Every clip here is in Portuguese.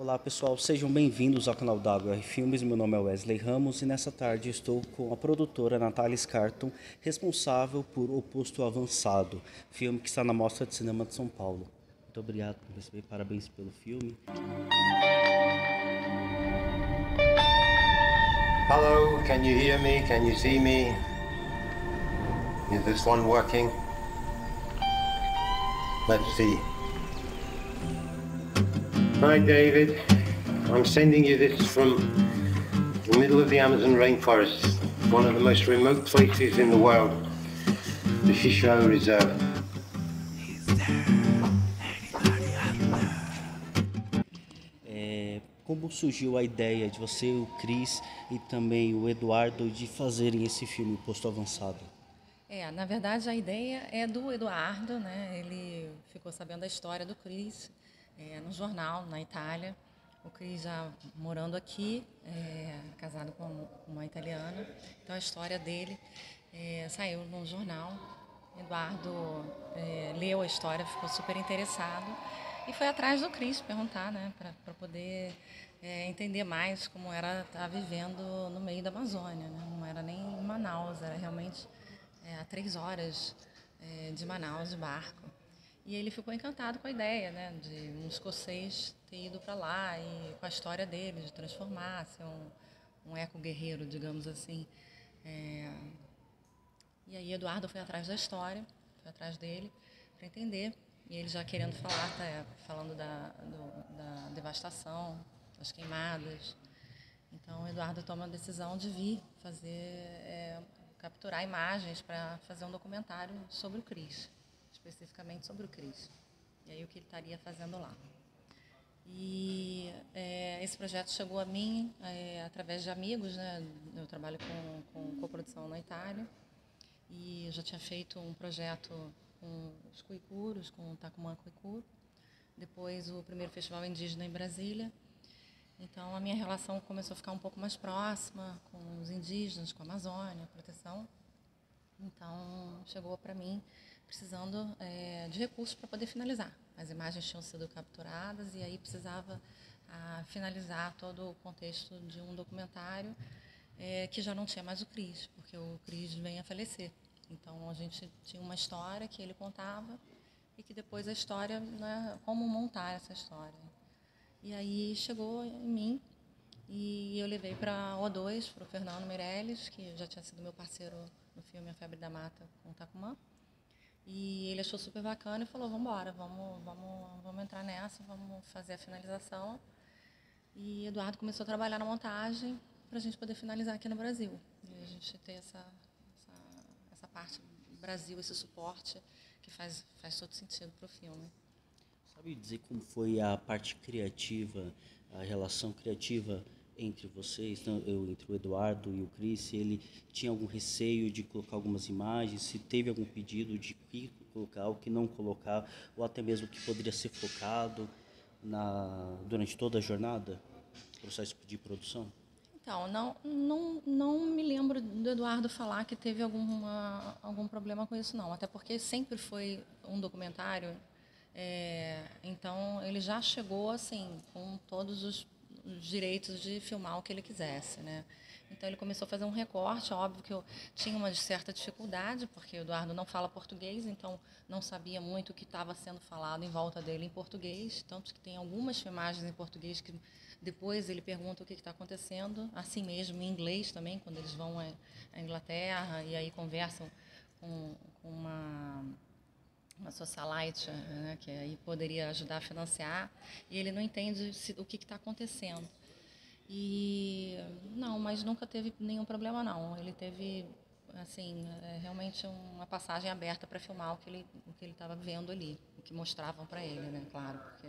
Olá pessoal, sejam bem-vindos ao canal WR Filmes. Meu nome é Wesley Ramos e nessa tarde estou com a produtora Natália Scarton, responsável por O Posto Avançado, filme que está na Mostra de Cinema de São Paulo. Muito obrigado por receber, parabéns pelo filme. Hello, can you hear me? Can you see me? Is this one working? Let's see. Hi, David. I'm sending you this from the middle of the Amazon rainforest, one of the most remote places in the world, the Fischl Reserve. Como surgiu a ideia de você, o Cris e também o Eduardo de fazerem esse filme, O Posto Avançado? Na verdade a ideia é do Eduardo, né? Ele ficou sabendo da história do Cris no jornal na Itália. O Cris já morando aqui, casado com uma italiana. Então a história dele saiu no jornal. Eduardo leu a história, ficou super interessado e foi atrás do Cris perguntar, né? Para poder entender mais como era estar vivendo no meio da Amazônia, né? Não era nem em Manaus, era realmente a 3 horas de Manaus de barco. E ele ficou encantado com a ideia, né, de um escocês ter ido para lá e com a história dele, de transformar, ser um eco-guerreiro, digamos assim. E aí Eduardo foi atrás da história, foi atrás dele para entender. E ele já querendo falar, falando da devastação, das queimadas. Então o Eduardo toma a decisão de vir capturar imagens para fazer um documentário sobre o Cris, especificamente sobre o Cris. E aí o que ele estaria fazendo lá. E esse projeto chegou a mim através de amigos, né? Eu trabalho com coprodução na Itália e eu já tinha feito um projeto com os Cuicuros, com o Tacumã Cuicuro. Depois o primeiro festival indígena em Brasília. Então a minha relação começou a ficar um pouco mais próxima com os indígenas, com a Amazônia, proteção. Então chegou para mim precisando de recursos para poder finalizar. As imagens tinham sido capturadas e aí precisava finalizar todo o contexto de um documentário que já não tinha mais o Cris, porque o Cris vem a falecer. Então a gente tinha uma história que ele contava e que depois a história, né, como montar essa história. E aí chegou em mim e eu levei para O2, para o Fernando Meirelles, que já tinha sido meu parceiro no filme A Febre da Mata com o Tacumã. E ele achou super bacana e falou, vamos embora, vamos entrar nessa, vamos fazer a finalização. E Eduardo começou a trabalhar na montagem para a gente poder finalizar aqui no Brasil. E a gente ter essa parte do Brasil, esse suporte que faz todo sentido para o filme. Sabe dizer como foi a parte criativa, a relação criativa entre vocês, entre o Eduardo e o Cris, se ele tinha algum receio de colocar algumas imagens, se teve algum pedido de que colocar, o que não colocar, ou até mesmo que poderia ser focado durante toda a jornada, processo de produção? Então, não me lembro do Eduardo falar que teve algum problema com isso, não. Até porque sempre foi um documentário, então ele já chegou assim com todos os direitos de filmar o que ele quisesse, né? Então ele começou a fazer um recorte, óbvio que eu tinha uma certa dificuldade, porque o Eduardo não fala português, então não sabia muito o que estava sendo falado em volta dele em português, tanto que tem algumas filmagens em português que depois ele pergunta o que está acontecendo, assim mesmo em inglês também, quando eles vão à Inglaterra e aí conversam com uma socialite, né, que aí poderia ajudar a financiar, e ele não entende o que está acontecendo. E não, mas nunca teve nenhum problema não. Ele teve assim realmente uma passagem aberta para filmar o que ele estava vendo ali, o que mostravam para ele, né? Claro, porque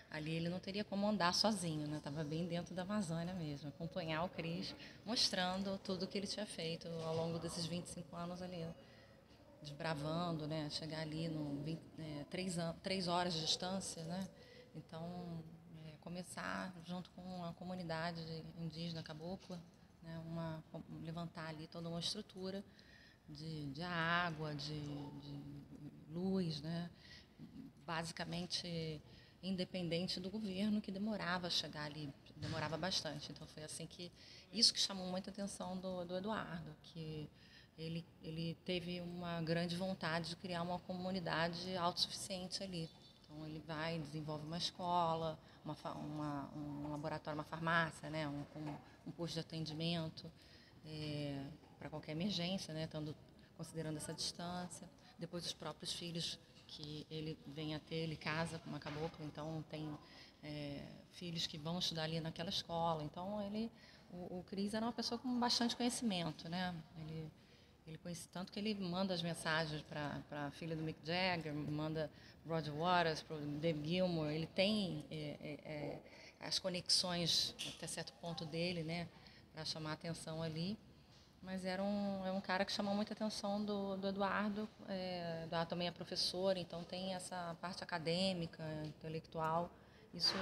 ali ele não teria como andar sozinho, né? Estava bem dentro da Amazônia mesmo, acompanhar o Cris, mostrando tudo o que ele tinha feito ao longo desses 25 anos ali, desbravando, né? Chegar ali no 3 horas de distância, né? Então começar junto com a comunidade indígena cabocla, né, levantar ali toda uma estrutura de água, de luz, né, basicamente independente do governo, que demorava a chegar ali, demorava bastante. Então foi assim que isso que chamou muita atenção do Eduardo, que ele teve uma grande vontade de criar uma comunidade autossuficiente ali. Então ele vai, desenvolve uma escola, um laboratório, uma farmácia, né, um posto de atendimento para qualquer emergência, né, considerando essa distância. Depois os próprios filhos que ele vem a ter, ele casa com uma cabocla, então tem filhos que vão estudar ali naquela escola. Então o Cris era uma pessoa com bastante conhecimento, né? Ele conhece tanto que ele manda as mensagens para a filha do Mick Jagger, manda Roger Waters, para o Dave Gilmour. Ele tem as conexões até certo ponto dele, né, para chamar a atenção ali. Mas é um cara que chamou muita atenção do Eduardo. Eduardo também é professor, então tem essa parte acadêmica, intelectual. Isso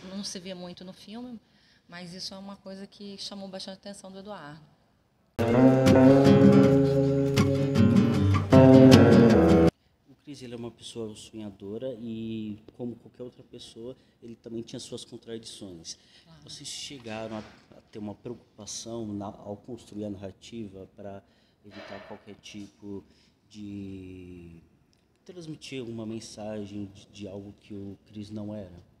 não se vê muito no filme, mas isso é uma coisa que chamou bastante atenção do Eduardo. O Cris, ele é uma pessoa sonhadora e, como qualquer outra pessoa, ele também tinha suas contradições. Claro. Vocês chegaram a ter uma preocupação ao construir a narrativa para evitar qualquer tipo de transmitir alguma mensagem de algo que o Cris não era?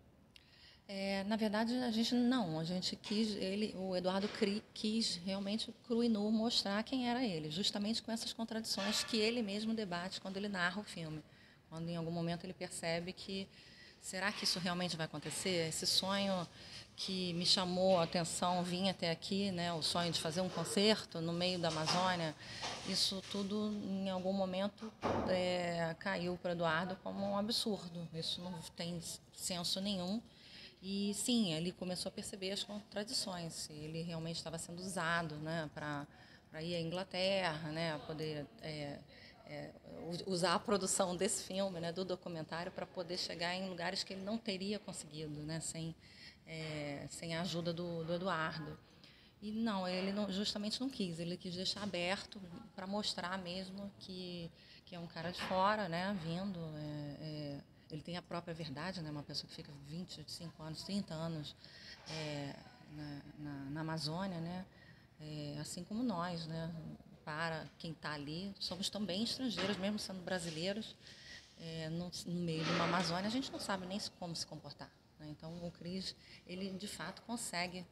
Na verdade, a gente quis, o Eduardo quis realmente cru e nu mostrar quem era ele, justamente com essas contradições que ele mesmo debate quando ele narra o filme. Quando em algum momento ele percebe que, será que isso realmente vai acontecer? Esse sonho que me chamou a atenção, vim até aqui, né, o sonho de fazer um concerto no meio da Amazônia, isso tudo em algum momento caiu para o Eduardo como um absurdo. Isso não tem senso nenhum. E sim, ele começou a perceber as contradições. Ele realmente estava sendo usado, né, para ir à Inglaterra, né, poder usar a produção desse filme, né, do documentário, para poder chegar em lugares que ele não teria conseguido, né, sem a ajuda do Eduardo. E não, ele justamente não quis. Ele quis deixar aberto para mostrar mesmo que é um cara de fora, né, vindo. Ele tem a própria verdade, né? Uma pessoa que fica 25 anos, 30 anos na Amazônia, né? Assim como nós, né? Para quem está ali, somos também estrangeiros, mesmo sendo brasileiros, no meio de uma Amazônia, a gente não sabe nem como se comportar, né? Então, o Cris, ele de fato consegue,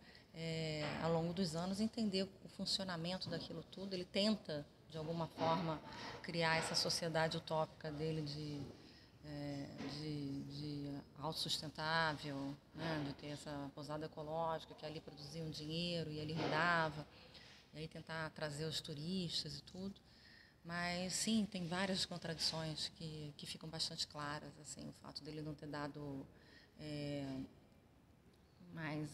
ao longo dos anos, entender o funcionamento daquilo tudo. Ele tenta, de alguma forma, criar essa sociedade utópica dele de autossustentável, né, de ter essa pousada ecológica que ali produzia um dinheiro e ali rodava, e aí tentar trazer os turistas e tudo. Mas sim, tem várias contradições que ficam bastante claras, assim, o fato dele não ter dado mais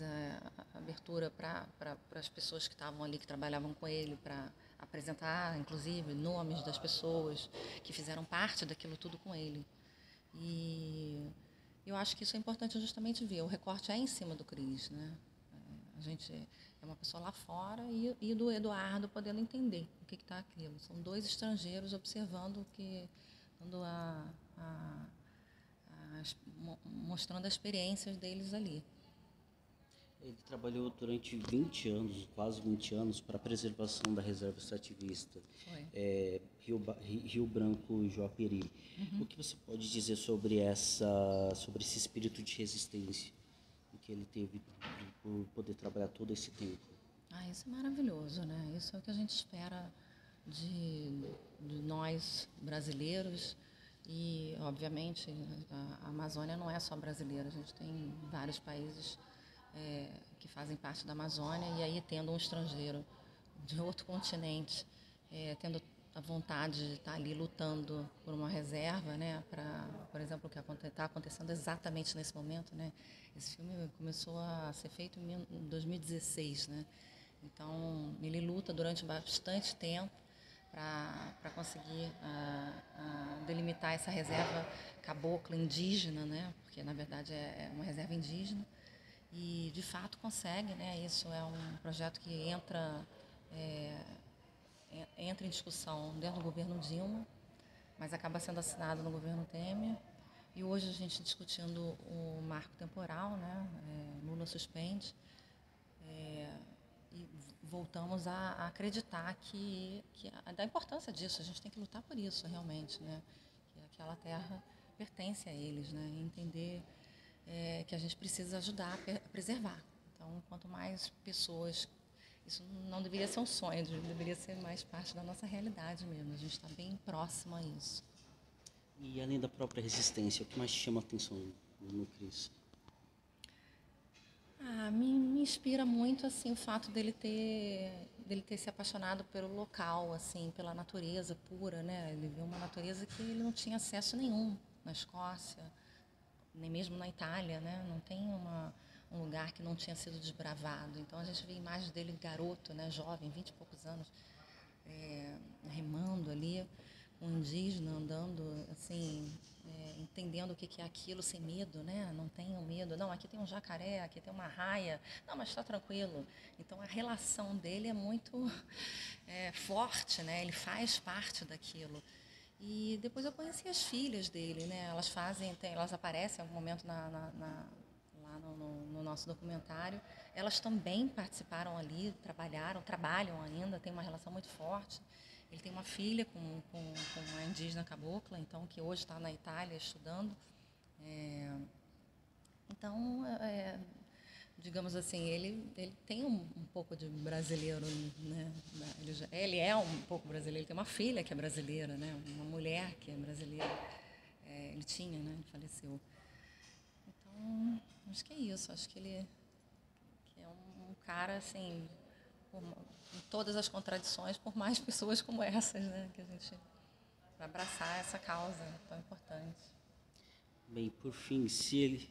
abertura para as pessoas que estavam ali, que trabalhavam com ele, para apresentar, inclusive, nomes das pessoas que fizeram parte daquilo tudo com ele. E eu acho que isso é importante justamente ver. O recorte é em cima do Cris, né? A gente é uma pessoa lá fora e do Eduardo podendo entender o que está aquilo. São dois estrangeiros observando mostrando as experiências deles ali. Ele trabalhou durante 20 anos, quase 20 anos, para a preservação da reserva extrativista Rio Branco e Joaperi. Uhum. O que você pode dizer sobre esse espírito de resistência que ele teve por poder trabalhar todo esse tempo? Isso é maravilhoso, né? Isso é o que a gente espera de nós brasileiros. E, obviamente, a Amazônia não é só brasileira. A gente tem vários países que fazem parte da Amazônia, e aí tendo um estrangeiro de outro continente, tendo a vontade de estar ali lutando por uma reserva, né, por exemplo, o que está acontecendo exatamente nesse momento, né? Esse filme começou a ser feito em 2016, né? Então ele luta durante bastante tempo para conseguir delimitar essa reserva cabocla indígena, né? Porque na verdade é uma reserva indígena. E, de fato, consegue, né? Isso é um projeto que entra em discussão dentro do governo Dilma, mas acaba sendo assinado no governo Temer. E hoje a gente discutindo o marco temporal, né? Lula suspende, e voltamos a acreditar da importância disso. A gente tem que lutar por isso realmente, né? Que aquela terra pertence a eles, né? E entender que a gente precisa ajudar a preservar. Então, quanto mais pessoas... Isso não deveria ser um sonho, deveria ser mais parte da nossa realidade mesmo. A gente está bem próximo a isso. E além da própria resistência, o que mais te chama a atenção no Cris? Me inspira muito assim o fato dele ter se apaixonado pelo local, assim, pela natureza pura, né? Ele viu uma natureza que ele não tinha acesso nenhum na Escócia, nem mesmo na Itália, né? Não tem um lugar que não tinha sido desbravado. Então a gente vê imagens dele garoto, né? Jovem, 20 e poucos anos, remando ali, um indígena andando assim, entendendo o que é aquilo sem medo, né? Não tenham medo. Não, aqui tem um jacaré, aqui tem uma raia. Não, mas está tranquilo. Então a relação dele é muito forte, né? Ele faz parte daquilo. E depois eu conheci as filhas dele, né? Elas aparecem em algum momento lá no nosso documentário. Elas também participaram ali, trabalham ainda, têm uma relação muito forte. Ele tem uma filha com uma indígena cabocla, então, que hoje está na Itália estudando. Então, digamos assim, ele tem um pouco de brasileiro, né? Ele é um pouco brasileiro, ele tem uma filha que é brasileira, né? Uma mulher que é brasileira. Ele tinha, né? Ele faleceu. Então, acho que é isso. Acho que ele é um cara, assim, com todas as contradições, por mais pessoas como essas, né? Que a gente... para abraçar essa causa tão importante. Bem, por fim, se ele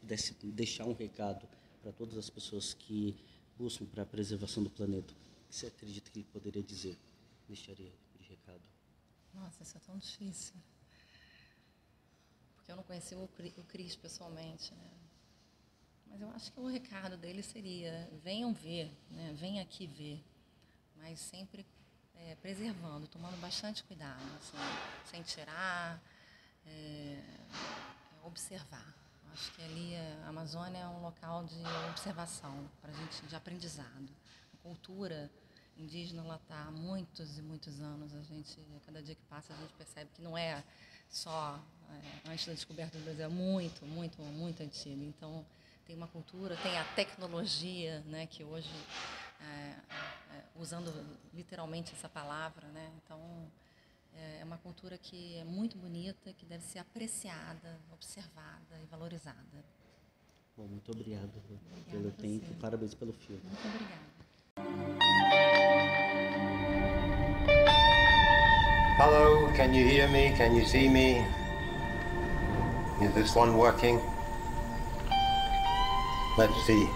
pudesse deixar um recado para todas as pessoas que buscam para a preservação do planeta, o que você acredita que ele poderia dizer? Deixaria de recado? Nossa, isso é tão difícil. Porque eu não conheci o Cris pessoalmente, né? Mas eu acho que o recado dele seria: venham ver, né? Venham aqui ver, mas sempre preservando, tomando bastante cuidado, assim, sem tirar, observar. Acho que ali a Amazônia é um local de observação, para a gente, de aprendizado. A cultura indígena lá está há muitos e muitos anos. Cada dia que passa, a gente percebe que não é só antes da descoberta do Brasil, é muito, muito, muito antiga. Então, tem uma cultura, tem a tecnologia, né, que hoje, usando literalmente essa palavra, né, então é uma cultura que é muito bonita, que deve ser apreciada, observada e valorizada. Bom, muito obrigado pelo tempo, parabéns pelo filme. Muito obrigada. Hello, can you hear me? Can you see me? Is this one working? Let's see.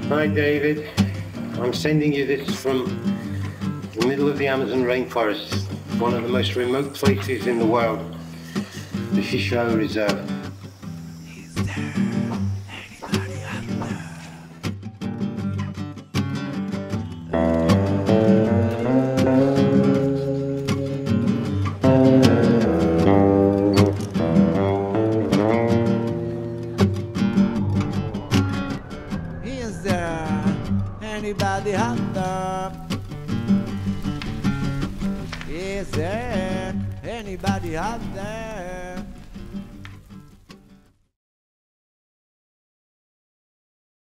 Hi, David. I'm sending you this from the middle of the Amazon rainforest, one of the most remote places in the world, the Shisho Reserve. Is there anybody out there? Is there anybody out there?